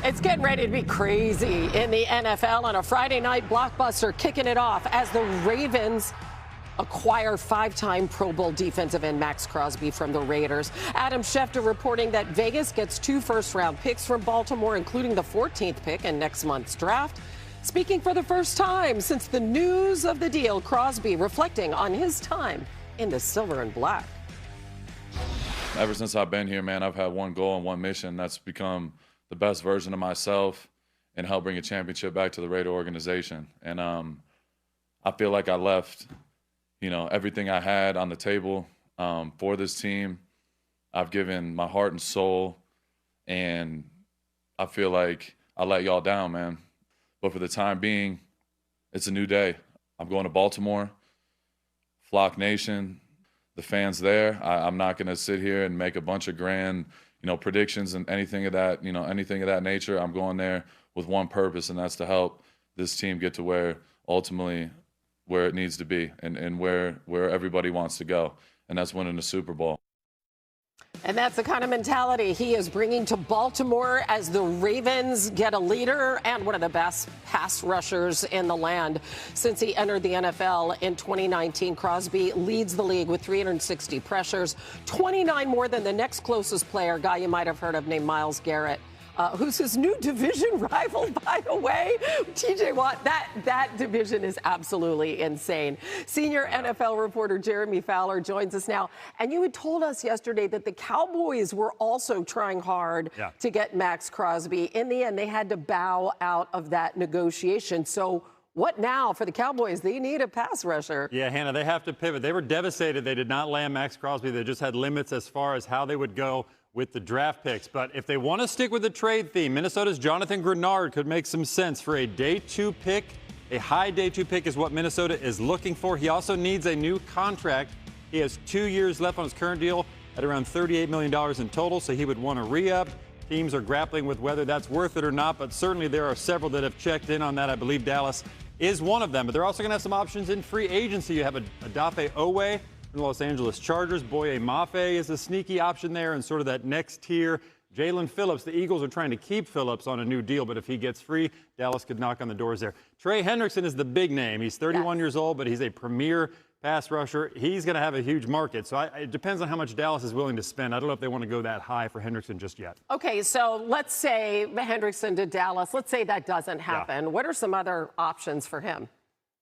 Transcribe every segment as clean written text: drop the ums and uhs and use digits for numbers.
It's getting ready to be crazy in the NFL on a Friday night blockbuster, kicking it off as the Ravens acquire five-time Pro Bowl defensive end Max Crosby from the Raiders. Adam Schefter reporting that Vegas gets 2 first-round picks from Baltimore, including the 14th pick in next month's draft. Speaking for the first time since the news of the deal, Crosby reflecting on his time in the silver and black. Ever since I've been here, man, I've had one goal and one mission. That's become the best version of myself and help bring a championship back to the Raider organization. And I feel like I left, everything I had on the table for this team. I've given my heart and soul, and I feel like I let y'all down, man. But for the time being, it's a new day. I'm going to Baltimore, Flock Nation, the fans there. I'm not going to sit here and make a bunch of grand predictions and anything of that nature. I'm going there with one purpose, and that's to help this team get to where it needs to be and where everybody wants to go, and that's winning the Super Bowl. And that's the kind of mentality he is bringing to Baltimore as the Ravens get a leader and one of the best pass rushers in the land. Since he entered the NFL in 2019, Crosby leads the league with 360 pressures, 29 more than the next closest player, guy you might have heard of named Myles Garrett. Who's his new division rival, by the way. TJ Watt, that division is absolutely insane. Senior NFL reporter Jeremy Fowler joins us now. And you had told us yesterday that the Cowboys were also trying hard to get Max Crosby. In the end, they had to bow out of that negotiation. So what now for the Cowboys? They need a pass rusher. Yeah, Hannah, they have to pivot. They were devastated. They did not land Max Crosby. They just had limits as far as how they would go with the draft picks. But if they want to stick with the trade theme, Minnesota's Jonathan Grenard could make some sense for a day 2 pick. A high day 2 pick is what Minnesota is looking for. He also needs a new contract. He has 2 years left on his current deal at around $38 million in total, so he would want to re-up. Teams are grappling with whether that's worth it or not, but certainly there are several that have checked in on that. I believe Dallas is one of them. But they're also going to have some options in free agency. You have Odafe Oweh from the Los Angeles Chargers. Boye Mafe is a sneaky option there, and sort of that next tier. Jalen Phillips, the Eagles are trying to keep Phillips on a new deal, but if he gets free, Dallas could knock on the doors there. Trey Hendrickson is the big name. He's 31 years old, but he's a premier pass rusher. He's going to have a huge market, so it depends on how much Dallas is willing to spend. I don't know if they want to go that high for Hendrickson just yet. Okay, so let's say Hendrickson to Dallas. Let's say that doesn't happen. Yeah. What are some other options for him?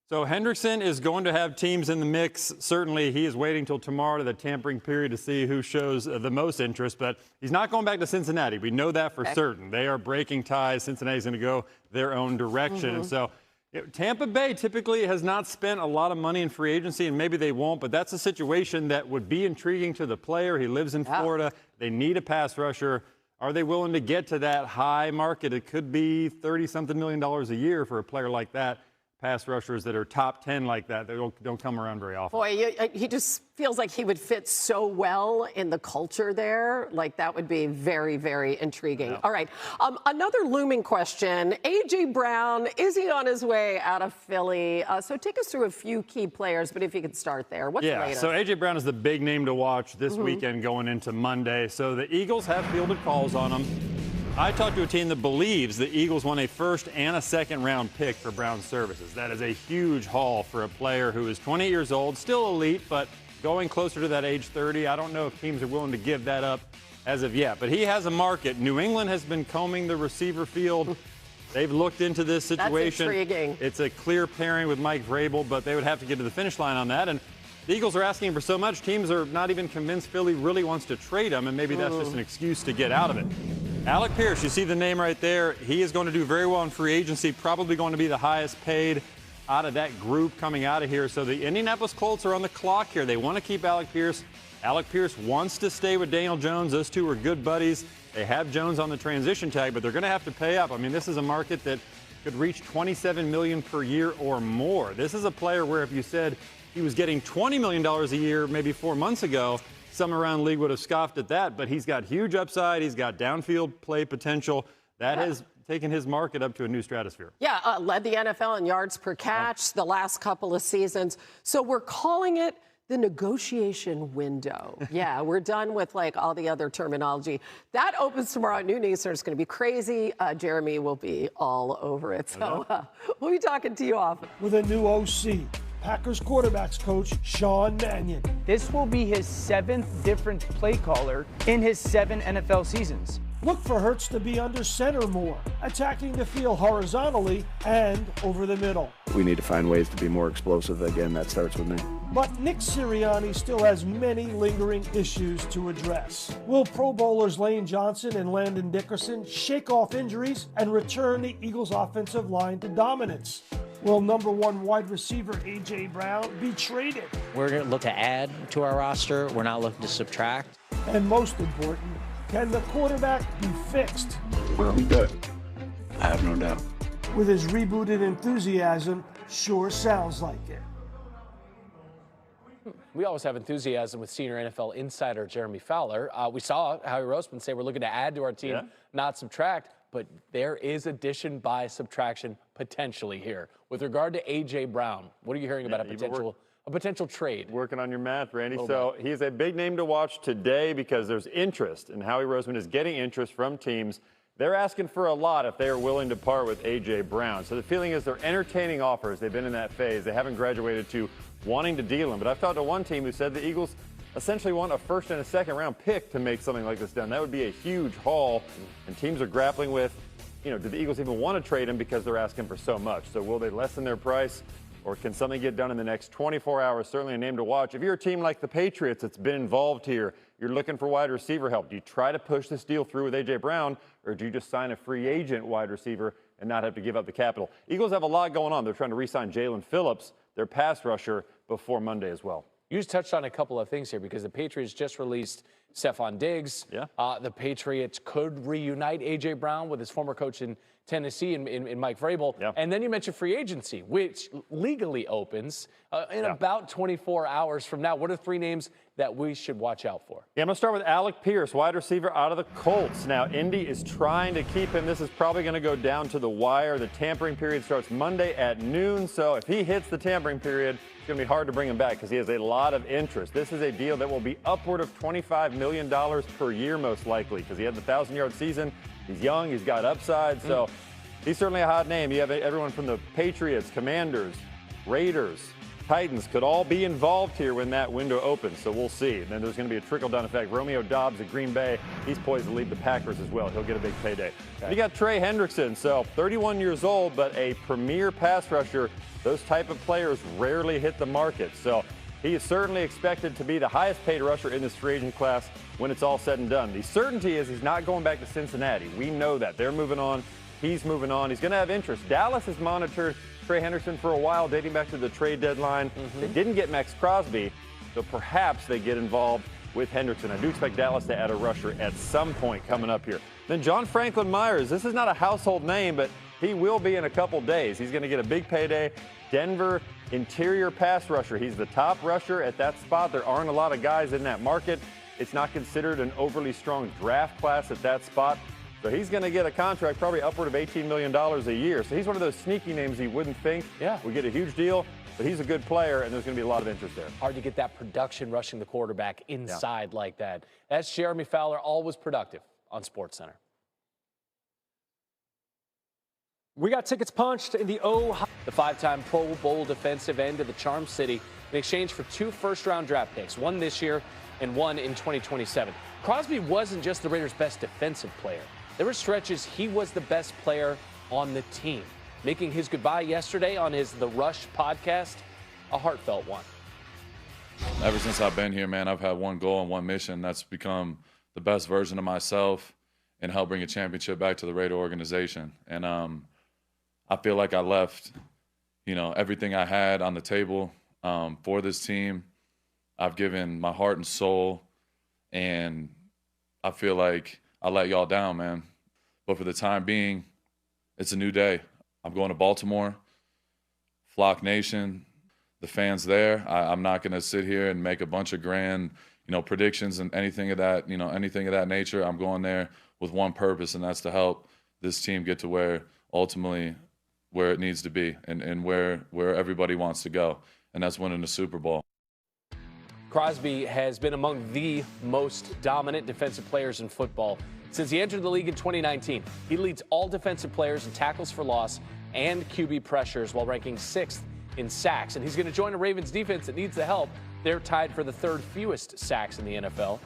So Hendrickson is going to have teams in the mix. Certainly, he is waiting till tomorrow to the tampering period to see who shows the most interest. But he's not going back to Cincinnati. We know that for certain. They are breaking ties. Cincinnati's going to go their own direction. And so Tampa Bay typically has not spent a lot of money in free agency, and maybe they won't. But that's a situation that would be intriguing to the player. He lives in Florida. They need a pass rusher. Are they willing to get to that high market? It could be $30-something million a year for a player like that. Pass rushers that are top 10 like that, they don't come around very often. Boy, he just feels like he would fit so well in the culture there. Like, that would be very, very intriguing. Yeah. All right. Another looming question. A.J. Brown, is he on his way out of Philly? So take us through a few key players, but if you could start there. What's the latest? So A.J. Brown is the big name to watch this weekend going into Monday. So the Eagles have fielded calls on him. I talked to a team that believes the Eagles won a first and a second round pick for Brown's services. That is a huge haul for a player who is 20 years old, still elite, but going closer to that age 30. I don't know if teams are willing to give that up as of yet, but he has a market. New England has been combing the receiver field. They've looked into this situation. That's intriguing. It's a clear pairing with Mike Vrabel, but they would have to get to the finish line on that. And the Eagles are asking for so much, teams are not even convinced Philly really wants to trade him, and maybe that's just an excuse to get out of it. Alec Pierce, you see the name right there. He is going to do very well in free agency, probably going to be the highest paid out of that group coming out of here. So the Indianapolis Colts are on the clock here. They want to keep Alec Pierce. Alec Pierce wants to stay with Daniel Jones. Those two are good buddies. They have Jones on the transition tag, but they're going to have to pay up. I mean, this is a market that could reach $27 million per year or more. This is a player where if you said he was getting $20 million a year maybe 4 months ago, some around the league would have scoffed at that, but he's got huge upside. He's got downfield play potential. That has taken his market up to a new stratosphere. Yeah, led the NFL in yards per catch the last couple of seasons. So we're calling it The negotiation window. Yeah, we're done with like all the other terminology. That opens tomorrow at noon Eastern. It's going to be crazy. Jeremy will be all over it. So we'll be talking to you off. With a new OC, Packers quarterbacks coach Sean Mannion. This will be his 7th different play caller in his 7 NFL seasons. Look for Hurts to be under center more, attacking the field horizontally and over the middle. We need to find ways to be more explosive. Again, that starts with me. But Nick Sirianni still has many lingering issues to address. Will Pro Bowlers Lane Johnson and Landon Dickerson shake off injuries and return the Eagles' offensive line to dominance? Will number 1 wide receiver A.J. Brown be traded? We're going to look to add to our roster. We're not looking to subtract. And most important, can the quarterback be fixed? We'll be good. I have no doubt. With his rebooted enthusiasm, sure sounds like it. We always have enthusiasm with senior NFL insider Jeremy Fowler. We saw Howie Roseman say we're looking to add to our team, not subtract, but there is addition by subtraction potentially here. With regard to A.J. Brown, what are you hearing about a potential trade? Working on your math, Randy. So he's a big name to watch today because there's interest, and Howie Roseman is getting interest from teams. They're asking for a lot if they are willing to part with A.J. Brown. So the feeling is they're entertaining offers. They've been in that phase. They haven't graduated to wanting to deal him. But I've talked to one team who said the Eagles essentially want a first and a second round pick to make something like this done. That would be a huge haul, and teams are grappling with, do the Eagles even want to trade him because they're asking for so much? So will they lessen their price, or can something get done in the next 24 hours? Certainly a name to watch. If you're a team like the Patriots that's been involved here, you're looking for wide receiver help. Do you try to push this deal through with A.J. Brown, or do you just sign a free agent wide receiver and not have to give up the capital? Eagles have a lot going on. They're trying to re-sign Jalen Phillips, their pass rusher, before Monday as well. You just touched on a couple of things here because the Patriots just released Stephon Diggs. The Patriots could reunite A.J. Brown with his former coach in Tennessee in Mike Vrabel. And then you mentioned free agency, which legally opens in about 24 hours from now. What are 3 names that we should watch out for? I'm going to start with Alec Pierce, wide receiver out of the Colts. Now, Indy is trying to keep him. This is probably going to go down to the wire. The tampering period starts Monday at noon. So if he hits the tampering period, it's going to be hard to bring him back because he has a lot of interest. This is a deal that will be upward of $25 million per year, most likely, because he had the 1,000-yard season. He's young. He's got upside. So he's certainly a hot name. You have everyone from the Patriots, Commanders, Raiders, Titans could all be involved here when that window opens. So we'll see. And then there's going to be a trickle-down effect. Romeo Doubs at Green Bay, he's poised to lead the Packers as well. He'll get a big payday. You got Trey Hendrickson. So 31 years old, but a premier pass rusher. Those type of players rarely hit the market. So he is certainly expected to be the highest paid rusher in this free agent class when it's all said and done. The certainty is he's not going back to Cincinnati. We know that. They're moving on. He's moving on. He's going to have interest. Dallas has monitored Trey Hendrickson for a while, dating back to the trade deadline. They didn't get Max Crosby, so perhaps they get involved with Hendrickson. I do expect Dallas to add a rusher at some point coming up here. Then John Franklin Myers. This is not a household name, but he will be in a couple days. He's going to get a big payday. Denver interior pass rusher. He's the top rusher at that spot. There aren't a lot of guys in that market. It's not considered an overly strong draft class at that spot. So he's going to get a contract probably upward of $18 million a year. So he's one of those sneaky names you wouldn't think would get a huge deal, but he's a good player, and there's going to be a lot of interest there. Hard to get that production rushing the quarterback inside like that. That's Jeremy Fowler, always productive on SportsCenter. We got tickets punched in the The 5-time Pro Bowl defensive end of the Charm City in exchange for 2 first-round draft picks, one this year and one in 2027. Crosby wasn't just the Raiders' best defensive player. There were stretches he was the best player on the team. Making his goodbye yesterday on his The Rush podcast, a heartfelt one. Ever since I've been here, man, I've had one goal and one mission. That's become the best version of myself and help bring a championship back to the Raider organization. And I feel like I left, everything I had on the table for this team. I've given my heart and soul, and I feel like I let y'all down, man. But for the time being, it's a new day. I'm going to Baltimore, Flock Nation, the fans there. I'm not going to sit here and make a bunch of grand, predictions and anything of that, anything of that nature. I'm going there with one purpose, and that's to help this team get to where it needs to be and where everybody wants to go, and that's winning the Super Bowl. Crosby has been among the most dominant defensive players in football since he entered the league in 2019. He leads all defensive players in tackles for loss and QB pressures while ranking 6th in sacks. And he's going to join a Ravens defense that needs the help. They're tied for the 3rd fewest sacks in the NFL.